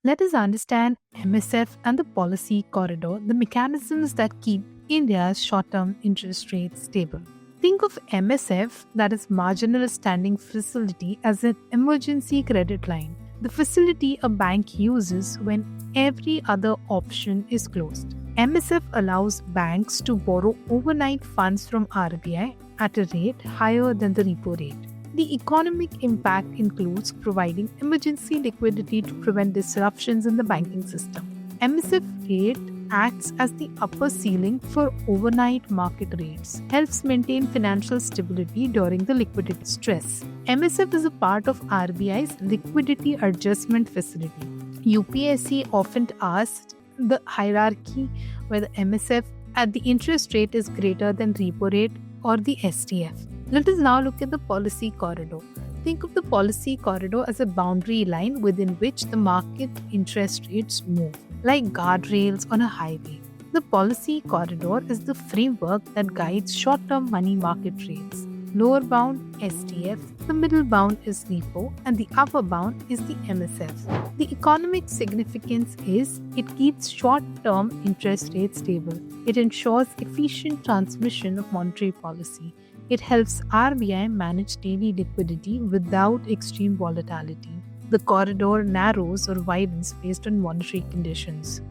Let us understand MSF and the policy corridor, the mechanisms that keep India's short term interest rates stable. Think of MSF, that is Marginal Standing Facility, as an emergency credit line, the facility a bank uses when every other option is closed. MSF allows banks to borrow overnight funds from RBI at a rate higher than the repo rate. The economic impact includes providing emergency liquidity to prevent disruptions in the banking system. MSF rate acts as the upper ceiling for overnight market rates, helps maintain financial stability during the liquidity stress. MSF is a part of RBI's liquidity adjustment facility. UPSC often asks the hierarchy whether MSF at the interest rate is greater than repo rate or the STF. Let us now look at the policy corridor. Think of the policy corridor as a boundary line within which the market interest rates move, like guardrails on a highway. The policy corridor is the framework that guides short term money market rates. Lower bound STF, the middle bound is repo, and the upper bound is the MSF. The economic significance is it keeps short term interest rates stable. It ensures efficient transmission of monetary policy. It helps RBI manage daily liquidity without extreme volatility. The corridor narrows or widens based on monetary conditions.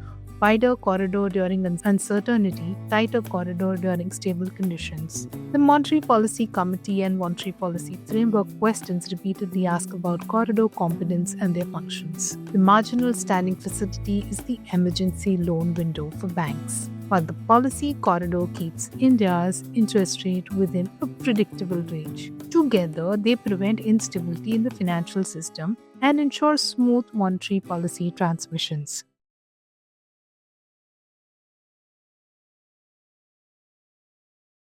Wider corridor during uncertainty, tighter corridor during stable conditions. The Monetary Policy Committee and Monetary Policy Framework questions repeatedly ask about corridor components and their functions. The Marginal Standing Facility is the emergency loan window for banks, while the policy corridor keeps India's interest rate within a predictable range. Together, they prevent instability in the financial system and ensure smooth monetary policy transmissions.